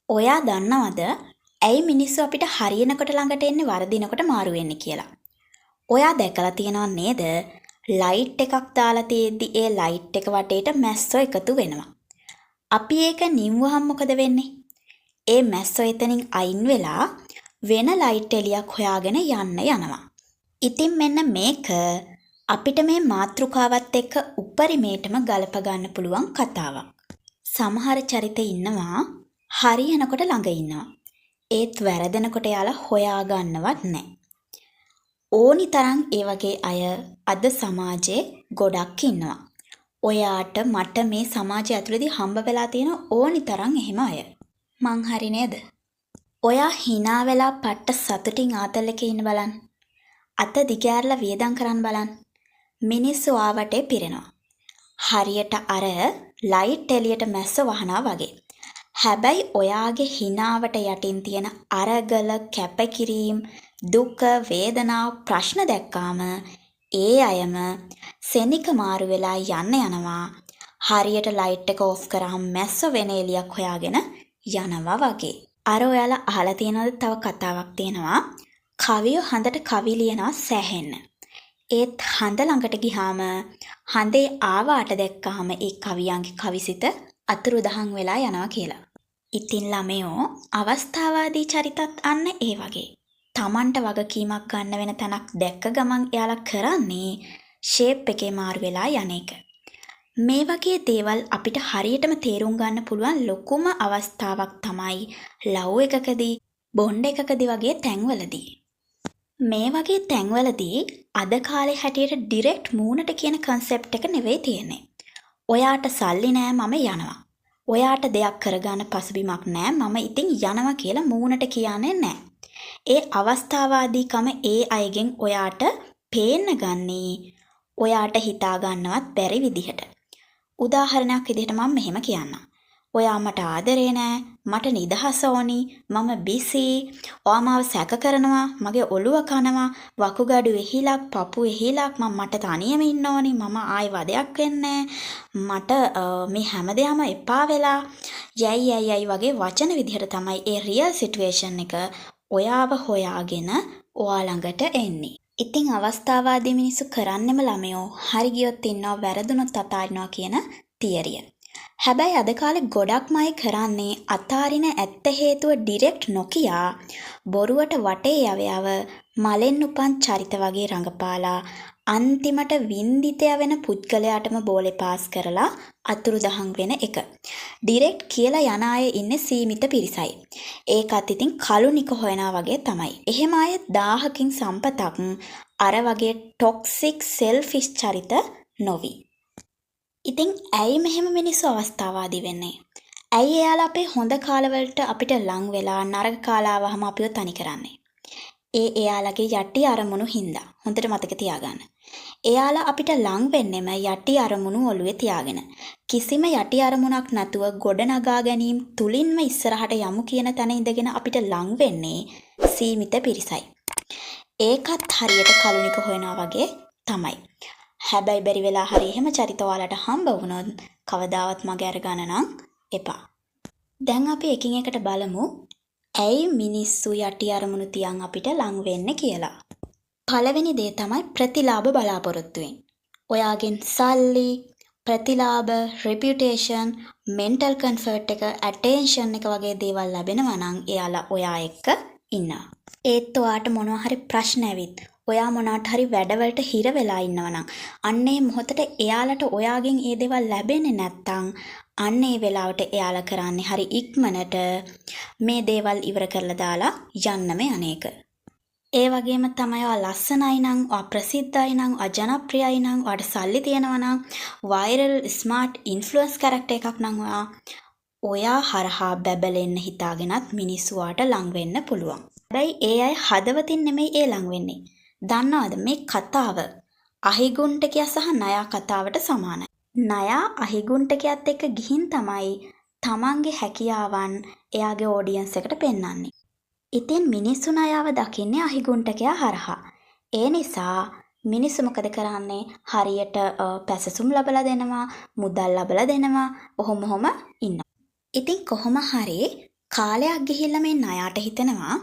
ඔයා දන්නවද ඇයි මිනිස්සු අපිට හරියනකොට ළඟට එන්නේ වරදිනකොට මාරු වෙන්නේ කියලා? ඔයා දැකලා තියෙනව නේද? ලයිට් එකක් දාලා තියෙද්දි ඒ ලයිට් එක වටේට මැස්සෝ එකතු වෙනවා. අපි ඒක නිව්වහම මොකද වෙන්නේ? ඒ මැස්සෝ එතනින් අයින් වෙලා වෙන ලයිට් එළියක් හොයාගෙන යන්න යනවා. ඉතින් මෙන්න මේක අපිට මේ මාතෘකාවත් එක්ක උපරිමේටම ගලප ගන්න පුළුවන් කතාවක්. සමහර චරිත ඉන්නවා හරියනකොට ළඟ ඉන්නවා. ඒත් වැරදෙනකොට යාලා හොයා ගන්නවත් නැහැ. ඕනි තරම් ඒ වගේ අය අද සමාජයේ ගොඩක් ඉන්නවා. ඔයාට මට මේ සමාජය ඇතුළේදී හම්බ වෙලා තියෙන ඕනි තරම් එහෙම අය. මං හරි නේද? ඔයා hina වෙලා පට්ට සතුටින් ආතල් එකේ ඉන්න බලන්න. අත දිගෑරලා වියදම් කරන් බලන්න. මිනිස්සු ආවටේ පිරෙනවා. හරියට අර ලයිට් එළියට මැස්ස වහනවා වගේ. හැබැයි ඔයාගේ හිනාවට යටින් තියෙන අරගල කැපකිරීම දුක වේදනාව ප්‍රශ්න දැක්කාම ඒ අයම සෙනික මාරු වෙලා යනවා. හරියට ලයිට් එක ඕෆ් කරාම මැස්ස වෙන එළියක් හොයාගෙන යනවා වගේ. අර ඔයාලා අහලා තියෙනවද තව කතාවක් තියෙනවා. කවියෝ හඳට කවි ලියනවා සෑහෙන්න. ඒත් හඳ ළඟට ගිහාම හඳේ ආවාට දැක්කාම ඒ කවියන්ගේ කවිසිත අතුරුදහන් වෙලා යනවා කියලා. ඉතින් ළමයෝ අවස්ථාවාදී චරිතත් අන්න ඒ වගේ. Tamanට වගකීමක් ගන්න වෙන තැනක් දැක්ක ගමන් එයාලා කරන්නේ ෂේප් එකේ මාරු වෙලා යන එක. මේ වගේ දේවල් අපිට හරියටම තේරුම් ගන්න පුළුවන් ලොකුම අවස්ථාවක් තමයි ලව් එකකදී බොන්ඩ් එකකදී වගේ තැන්වලදී. මේ වගේ තැන්වලදී අද කාලේ හැටියට ඩිරෙක්ට් මූණට කියන කන්සෙප්ට් එක නෙවෙයි තියෙන්නේ. ඔයාට සල්ලි නෑ මම යනවා. ඔයාට දෙයක් කරගන්න පසුබිමක් නෑ මම ඉතින් යනවා කියලා මූණට කියන්නේ නෑ. ඒ අවස්ථාවාදීකම ඒ අයගෙන් ඔයාට පේන්න ගන්නේ ඔයාට හිතා ගන්නවත් බැරි විදිහට. උදාහරණයක් විදිහට මම මෙහෙම කියන්නම්. ඔයා මට ආදරේ නෑ, මට නිදහස ඕනි, මම බිසි, ඔයා මාව සැක කරනවා, මගේ ඔළුව කනවා, වකුගඩු එහිලක්, පපු එහිලක්, මට තනියම ඉන්න ඕනි, මම ආයි වදයක් වෙන්නේ මට මේ හැමදේම එපා වෙලා යයි වගේ වචන විදිහට තමයි ඒ රියල් සිටුේෂන් එක ඔයාව හොයාගෙන ඔයා ළඟට එන්නේ. ඉතින් අවස්ථාවාදී මිනිස්සු කරන්නෙම ළමයෝ හරි ගියොත් ඉන්නවා වැරදුනොත් අතාරිනවා කියන තියරිය. හැබැයි අද කාලේ ගොඩක්ම අය කරන්නේ අතාරින ඇත්ත හේතුව ඩිරෙක්ට් නොකියා බොරුවට වටේ යවයව මලෙන් උපන් චරිත වගේ රඟපාලා අන්තිමට වින්දිතය වෙන පුද්ගලයාටම බෝලේ පාස් කරලා අතුරුදහන් වෙන එක. ඩිරෙක්ට් කියලා යන අය ඉන්නේ සීමිත පිරිසයි. ඒකත් ඉතින් කලුනික හොයනා වගේ තමයි. එහෙම අය 1000කින් සම්පතක් අර වගේ ටොක්සික් සෙල්ෆිෂ් චරිත නොවි. ඉතින් ඇයි මෙහෙම මිනිස්සු අවස්ථාවාදී වෙන්නේ? ඇයි එයාලා අපේ හොඳ කාලවලට අපිට ලං වෙලා නරක කාලාවහම අපිව තනි කරන්නේ? එයාලගේ යටි අරමුණු හින්දා. හොඳට මතක තියාගන්න. එයාලා අපිට ලං වෙන්නෙම යටි අරමුණු ඔළුවේ තියාගෙන. කිසිම යටි අරමුණක් නැතුව ගොඩනගා ගැනීම තුලින්ම ඉස්සරහට යමු කියන තැන ඉඳගෙන අපිට ලං වෙන්නේ සීමිත පිරිසයි. ඒකත් හරියට කලුනික හොයනවා වගේ තමයි. හැබැයි බැරි වෙලා හරි එහෙම චරිත ඔයාලට හම්බ වුණොත් කවදාවත් මගේ අරගන්න නම් එපා. දැන් අපි එකින් එකට බලමු ඇයි මිනිස්සු යටි අරමුණු තියන් අපිට ලං වෙන්නේ කියලා. පළවෙනි දේ තමයි ප්‍රතිලාභ බලාපොරොත්තු වෙන්නේ. ඔයාගෙන් සල්ලි, ප්‍රතිලාභ, රෙපියුටේෂන්, මෙන්ටල් කම්ෆර්ට් එක, ඇටෙන්ෂන් එක වගේ දේවල් ලැබෙනවා නම් එයාලා ඔයා එක්ක ඉන්නවා. ඒත් ඔයාට මොනවා හරි ප්‍රශ්න ඇවිත් ඔයා මොනාට හරි වැඩවලට හිර වෙලා ඉන්නවනම් අන්නේ මොහොතට එයාලට ඔයාගෙන් ඒ දේවල් ලැබෙන්නේ නැත්තම් අන්නේ වෙලාවට එයාලා කරන්නේ හරි ඉක්මනට මේ දේවල් ඉවර කරලා දාලා යන්නම අනේක. ඒ වගේම තමයි ඔයා ලස්සනයි නම්, ඔයා ප්‍රසිද්ධයි නම්, ඔයා ජනප්‍රියයි නම්, ඔයාට සල්ලි තියෙනවා නම්, වයිරල් ස්මාර්ට් ඉන්ෆ්ලුවන්ස් කැරක්ටර් එකක් නම් ඔයා හරහා බැබලෙන්න හිතාගෙනත් මිනිස්සු වාට ලං වෙන්න පුළුවන්. හැබැයි ඒ අය හදවතින් නෙමෙයි ඒ ලං වෙන්නේ. දන්නවද මේ කතාව අහිගුන්ටකයා සහ නයා කතාවට සමානයි. නයා අහිගුන්ටකයාත් එක්ක ගිහින් තමයි තමන්ගේ හැකියාවන් එයාගේ ඔඩියන්ස් එකට පෙන්වන්නේ. ඉතින් මිනිස්සු නයාව දකින්නේ අහිගුන්ටකයා හරහා. ඒ නිසා මිනිස්සු මොකද කරන්නේ? හරියට පැසසුම් ලබලා දෙනවා, මුදල් ලබලා දෙනවා, ඔහොම ඉන්නවා. ඉතින් කොහොම හරි කාලයක් ගිහිල්ලා මේ ණයට හිතෙනවා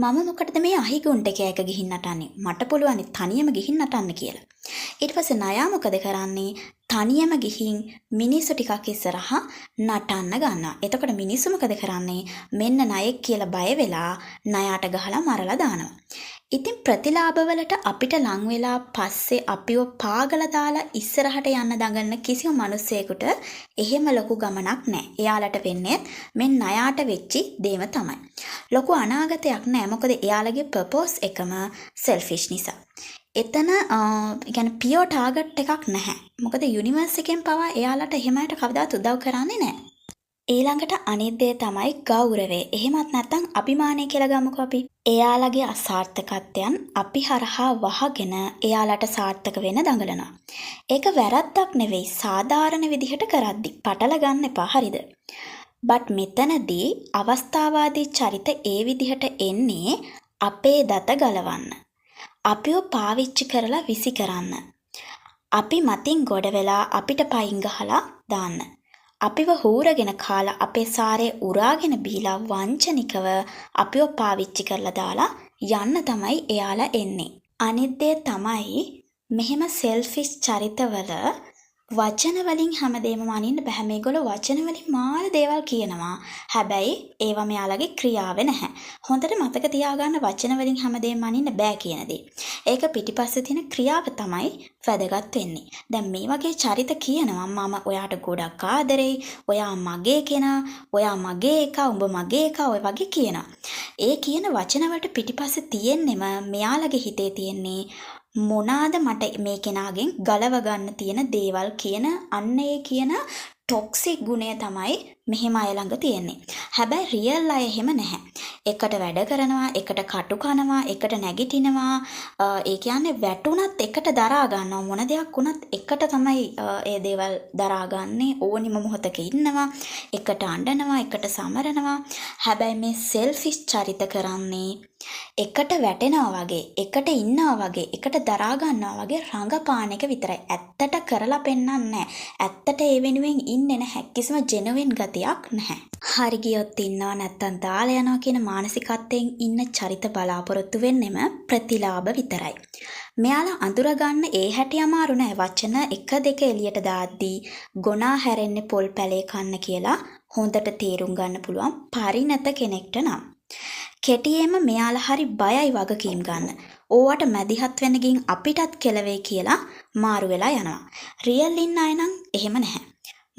මම මොකටද මේ අහිගුන්ට කෑක ගිහින් නටන්නේ? මට පුළුවන් තනියම ගිහින් නටන්න කියලා. ඊට පස්සේ ණයා මොකද කරන්නේ? තනියම ගිහින් මිනිස්සු ටිකක් ඉස්සරහා නටන්න ගන්නවා. එතකොට මිනිස්සු මොකද කරන්නේ? මෙන්න ණයෙක් කියලා බය වෙලා ණයාට ගහලා මරලා දානවා. ඉතින් ප්‍රතිලාභවලට අපිට ලං වෙලා පස්සේ අපිව පාගලා දාලා ඉස්සරහට යන්න දඟලන කිසිම මිනිස්සෙකුට එහෙම ලොකු ගමනක් නැහැ. එයාලට වෙන්නේ මෙන් ණයාට වෙච්චි දේම තමයි. ලොකු අනාගතයක් නැහැ. මොකද එයාලගේ පර්පස් එකම සෙල්ෆිෂ් නිසා. එතන يعني පියෝ ටාගට් එකක් නැහැ. මොකද යුනිවර්ස් එකෙන් පවා එයාලට එහෙමයට කවදාවත් උදව් කරන්නේ නැහැ. ඊළඟට අනිත් දේ තමයි ගෞරවය. එහෙමත් නැත්නම් අභිමානය කියලා ගමුකෝ අපි. එයාලගේ අසාර්ථකත්වයන් අපි හරහා වහගෙන එයාලට සාර්ථක වෙන්න දඟලනවා. ඒක වැරද්දක් නෙවෙයි. සාධාරණ විදිහට කරද්දි පටල ගන්න එපා. හරිද? බට් මෙතනදී අවස්ථාවාදී චරිත ඒ විදිහට එන්නේ අපේ දත ගලවන්න. අපිව පාවිච්චි කරලා විසි කරන්න. අපි මතින් ගොඩ වෙලා අපිට පයින් ගහලා දාන්න. අපිව හූරගෙන කාලා අපේ සාරේ උරාගෙන බීලා වංචනිකව අපිව පාවිච්චි කරලා දාලා යන්න තමයි එයාලා එන්නේ. අනිත් දේ තමයි මෙහෙම සෙල්ෆිෂ් චරිතවල වචන වලින් හැමදේම මනින්න බෑ. මේගොල්ලෝ වචන වලින් මාර දේවල් කියනවා. හැබැයි ඒවා මෙයාලගේ ක්‍රියාවේ නැහැ. හොඳට මතක තියාගන්න වචන වලින් හැමදේම මනින්න බෑ කියන දේ. ඒක පිටිපස්සේ තියෙන ක්‍රියාව තමයි වැදගත් වෙන්නේ. දැන් මේ වගේ චරිත කියනවා මම ඔයාට ගොඩක් ආදරෙයි, ඔයා මගේ කෙනා, ඔයා මගේ එකා, උඹ මගේ එකා ඔය වගේ කියනවා. ඒ කියන වචන වලට පිටිපස්සේ තියෙන්නෙම මෙයාලගේ හිතේ තියෙන්නේ මොනාද මට මේ කෙනාගෙන් ගලව ගන්න තියෙන දේවල් කියන අන්න ඒ කියන ටොක්සික් ගුණය තමයි මෙහෙම අය ළඟ තියෙන්නේ. හැබැයි රියල් අය එහෙම නැහැ. එකට වැඩ කරනවා, එකට කටු කනවා, එකට නැගිටිනවා. ඒ කියන්නේ වැටුණත් එකට දරා ගන්නවා. මොන දෙයක් වුණත් එකට තමයි ඒ දේවල් දරාගන්නේ. ඕනිම මොහොතක ඉන්නවා, එකට අඬනවා, එකට සමරනවා. හැබැයි මේ සෙල්ෆිෂ් චරිත කරන්නේ එකට වැටෙනවා වගේ, එකට ඉන්නවා වගේ, එකට දරා ගන්නවා වගේ රඟපාන එක විතරයි. ඇත්තට කරලා පෙන්නන්නේ නැහැ. ඇත්තට ඒ වෙනුවෙන් ඉන්නේ නැහැ. කිසිම ජෙනුවින් ගතියක් නැහැ. හරි ගියොත් ඉන්නවා නැත්තම් දාලා යනවා කියන මානසිකත්වයෙන් ඉන්න චරිත බලාපොරොත්තු වෙන්නෙම ප්‍රතිලාභ විතරයි. මෙයාලා අඳුරගන්න ඒ හැටි අමාරු නෑ. වචන එක දෙක එළියට දාද්දී ගොනා හැරෙන්නේ පොල් පැලේ කන්න කියලා හොඳට තේරුම් ගන්න පුළුවන් පරිණත කෙනෙක්ට නම්. කෙටියෙන්ම මෙයාලා හරි බයයි වගකීම් ගන්න. ඕවට මැදිහත් වෙන්න ගින් අපිටත් කෙලවේ කියලා මාරු වෙලා යනවා. රියල් ඉන්න අය නම් එහෙම නැහැ.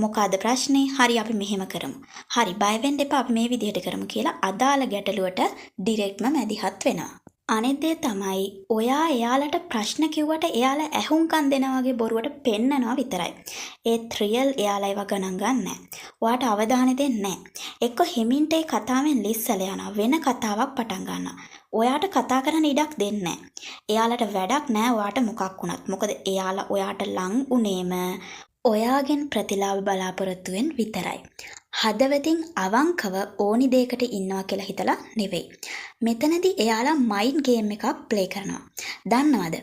මොකද ප්‍රශ්නේ? හරි අපි මෙහෙම කරමු. හරි බය වෙන්න එපා අපි මේ විදිහට කරමු කියලා අදාළ ගැටලුවට ඩිරෙක්ට්ම මැදිහත් වෙනවා. අනිත් දේ තමයි ඔයා එයාලට ප්‍රශ්න කිව්වට එයාලා ඇහුම්කන් දෙනා වගේ බොරුවට පෙන්නනවා විතරයි. ඒත් රියල් එයාලා ඒව ගණන් ගන්නෑ. ඔයාට අවධානය දෙන්නේ නැහැ. එක්ක හිමින්ට ඒ කතාවෙන් ලිස්සල යනවා. වෙන කතාවක් පටන් ගන්නවා. ඔයාට කතා කරන්න ඉඩක් දෙන්නේ නැහැ. එයාලට වැඩක් නැහැ ඔයාට මොකක් වුණත්. මොකද එයාලා ඔයාට ලං උනේම ඔයාගෙන් ප්‍රතිලාභ බලාපොරොත්තුවෙන් විතරයි. හදවතින් අවංකව ඕනි දෙයකට ඉන්නවා කියලා හිතලා නෙවෙයි. මෙතනදී එයාලා මයින්ඩ් ගේම් එකක් ප්ලේ කරනවා. දන්නවද?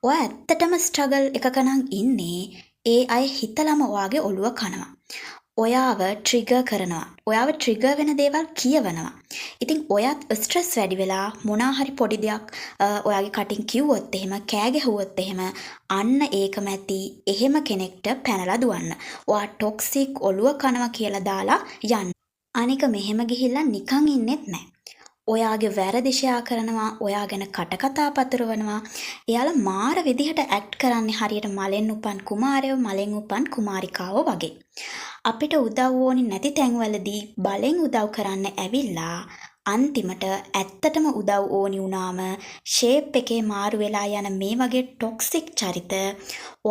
ඔයා ඇත්තටම ස්ට්‍රගල් එකක නම් ඉන්නේ. ඒ අය හිතලම ඔයාගේ ඔළුව කනවා. ඔයාව ට්‍රිගර් කරනවා. ඔයාව ට්‍රිගර් වෙන දේවල් කියවනවා. ඉතින් ඔයත් ස්ට්‍රෙස් වැඩි වෙලා මොනා හරි පොඩි දෙයක් ඔයාගේ කටින් කිව්වොත් එහෙම කෑ ගැහුවොත් එහෙම අන්න ඒකම ඇති එහෙම කෙනෙක්ට පැනලා දුවන්න. ඔයා ටොක්සික් ඔළුව කනවා කියලා දාලා යන්න. අනික මෙහෙම ගිහිල්ලා නිකන් ඉන්නෙත් නැහැ. ඔයාගේ වැරදි ෂෙයා කරනවා, ඔයා ගැන කටකතා පතුරවනවා. එයාලා මාර විදිහට ඇක්ට් කරන්නේ හරියට මලෙන් උපන් කුමාරයෝ, මලෙන් උපන් කුමාරිකාවෝ වගේ. අපිට උදව් ඕනි නැති තැන්වලදී බලෙන් උදව් කරන්න ඇවිල්ලා අන්තිමට ඇත්තටම උදව් ඕනි වුණාම ෂේප් එකේ මාරු වෙලා යන මේ වගේ ටොක්සික් චරිත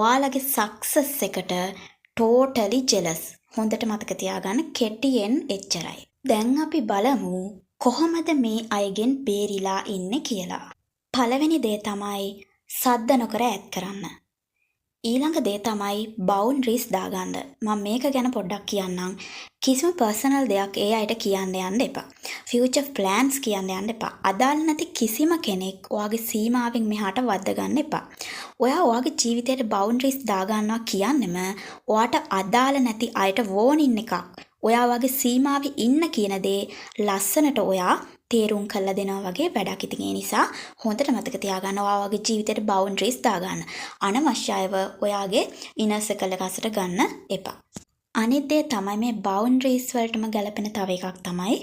ඔයාලගේ සක්සස් එකට ටෝටලි ජෙලස්. හොඳට මතක තියාගන්න කෙටියෙන් එච්චරයි. දැන් අපි බලමු කොහොමද මේ අයගෙන් බේරිලා ඉන්නේ කියලා. පළවෙනි දේ තමයි සද්ද නොකර ඈත් කරන්න. ඊළඟ දේ තමයි බවුන්ඩරිස් දාගන්න. මම මේක ගැන පොඩ්ඩක් කියන්නම්. කිසිම පර්සනල් දෙයක් ඒ අයට කියන්න යන්න එපා. ෆියුචර් ප්ලෑන්ස් කියන්න යන්න එපා. අදාළ නැති කිසිම කෙනෙක් ඔයාගේ සීමාවෙන් මෙහාට වද්ද ගන්න එපා. ඔයා ඔයාගේ ජීවිතේට බවුන්ඩරිස් දාගන්නවා කියන්නෙම ඔයාට අදාළ නැති අයට වෝනින් එකක් ඔයා වගේ සීමාවේ ඉන්න කියන දේ ලස්සනට ඔයා තේරුම් කරලා දෙනවා වගේ වැඩක්. ඉතින් ඒ නිසා හොඳට මතක තියාගන්න ඔයා වගේ ජීවිතේට බවුන්ඩරිස් දාගන්න. අනවශ්‍ය අයව ඔයාගේ ඉනර් සර්කල් එක අසට ගන්න එපා. අනිත් දේ තමයි මේ බවුන්ඩරිස් වලටම ගැලපෙන තව එකක් තමයි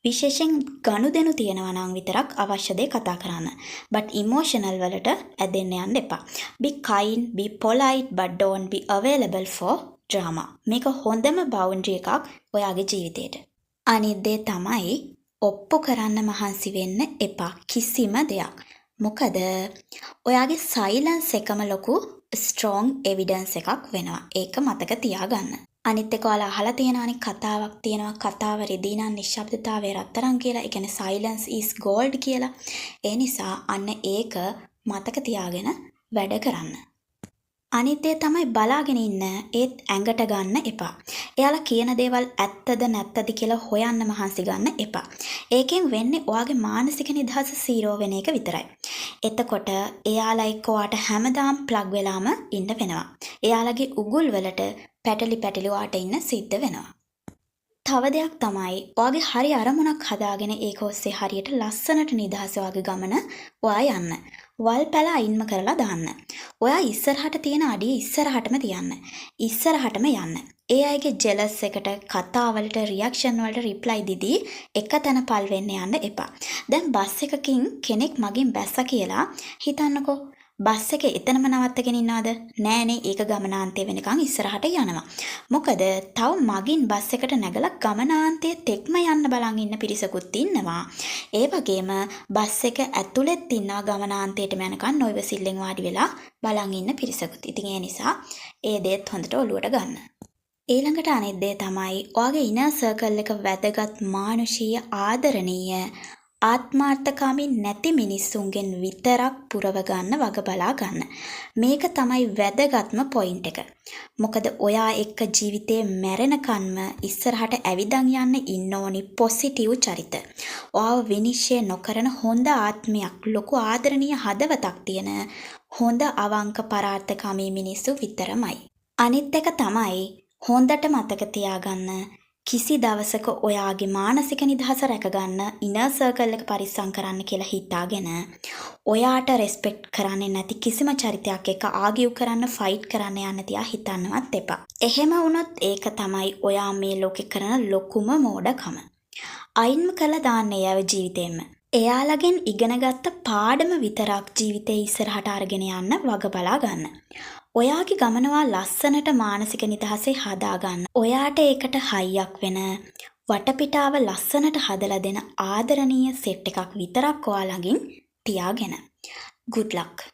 විශේෂයෙන් ගනුදෙනු තියෙනවා නම් විතරක් අවශ්‍ය දේ කතා කරන්න. but emotional වලට ඇදෙන්න යන්න එපා. be kind, be polite, but don't be available for drama. මේක හොඳම බවුන්ඩරි එකක් ඔයාගේ ජීවිතේට. අනිත් දේ තමයි ඔප්පු කරන්න මහන්සි වෙන්න එපා කිසිම දෙයක්. මොකද ඔයාගේ සයිලන්ස් එකම ලොකු ස්ට්‍රෝං එවිඩන්ස් එකක් වෙනවා. ඒක මතක තියාගන්න. අනිත් එක ඔයාලා අහලා තියෙනවානේ කතාවක් තියෙනවා කතාව රෙදි නම් නිශ්ශබ්දතාවය රත්තරන් කියලා. ඒ කියන්නේ silence is gold කියලා. ඒ නිසා අන්න ඒක මතක තියාගෙන වැඩ කරන්න. අනිත් දේ තමයි බලාගෙන ඉන්න ඒත් ඇඟට ගන්න එපා. එයාලා කියන දේවල් ඇත්තද නැත්තද කියලා හොයන්න මහන්සි ගන්න එපා. ඒකෙන් වෙන්නේ ඔයාගේ මානසික නිදහස 0 වෙන එක විතරයි. එතකොට එයාලා එක්ක ඔයාට හැමදාම ප්ලග් වෙලාම ඉන්න වෙනවා. එයාලගේ උගුල් වලට පැටලි ඔයාට ඉන්න සිද්ධ වෙනවා. තව දෙයක් තමයි ඔයාගේ හරි අරමුණක් හදාගෙන ඒක ඔස්සේ හරියට ලස්සනට නිදහස වගේ ගමන ඔයා යන්න. වල් පැල අයින්ම කරලා දාන්න. ඔයා ඉස්සරහට තියෙන අඩිය ඉස්සරහටම තියන්න. ඉස්සරහටම යන්න. ඒ අයගේ ජෙලස් එකට කතාවලට රියැක්ෂන් වලට රිප්ලයි දීදී එක තැන පල් වෙන්න යන්න එපා. දැන් බස් එකකින් කෙනෙක් මගින් බැස්සා කියලා හිතන්නකෝ. බස් එක එතනම නවත්තගෙන ඉන්නවද? නෑනේ, ඒක ගමනාන්තය වෙනකන් ඉස්සරහට යනවා. මොකද තව මගින් බස් එකට නැගලා ගමනාන්තයේ තෙක්ම යන්න බලන් ඉන්න පිරිසකුත් ඉන්නවා. ඒ වගේම බස් එක ඇතුළෙත් ඉන්නවා ගමනාන්තයටම යනකන් නොයවසිල්ලෙන් වාඩි වෙලා බලන් ඉන්න පිරිසකුත්. ඉතින් ඒ නිසා ඒ දේත් හොඳට ඔලුවට ගන්න. ඊළඟට අනිත් දේ තමයි ඔයාගේ ඉනර් සර්කල් එක වැදගත් මානුෂීය ආදරණීය ආත්මාර්ථකාමී නැති මිනිස්සුන්ගෙන් විතරක් පුරව ගන්න වග බලා ගන්න. මේක තමයි වැදගත්ම පොයින්ට් එක. මොකද ඔයා එක්ක ජීවිතේ මැරෙනකන්ම ඉස්සරහට ඇවිදන් යන්න ඉන්න ඕනි පොසිටිව් චරිත. ඔයාව විනිශ්චය නොකරන හොඳ ආත්මයක්, ලොකු ආදරණීය හදවතක් තියෙන හොඳ අවංක පරාර්ථකාමී මිනිස්සු විතරමයි. අනිත් එක තමයි හොඳට මතක තියාගන්න කිසි දවසක ඔයාගේ මානසික නිදහස රැකගන්න ඉනර් සර්කල් එක පරිස්සම් කරන්න කියලා හිතාගෙන ඔයාට රෙස්පෙක්ට් කරන්නේ නැති කිසිම චරිතයක් එක්ක ආගියු කරන්න ෆයිට් කරන්න යන්න තියා හිතන්නවත් එපා. එහෙම වුණොත් ඒක තමයි ඔයා මේ ලෝකේ කරන ලොකුම මෝඩකම. අයින්ම කළා දාන්න එයාව ජීවිතේම. එයාලගෙන් ඉගෙනගත්ත පාඩම විතරක් ජීවිතේ ඉස්සරහට අරගෙන යන්න වග බලා ගන්න. ඔයාගේ ගමනවා ලස්සනට මානසික නිදහසේ හදාගන්න. ඔයාට ඒකට හයියක් වෙන වටපිටාව ලස්සනට හදලා දෙන ආදරණීය සෙට් එකක් විතරක් ඔයා ළඟින් තියාගෙන. good luck.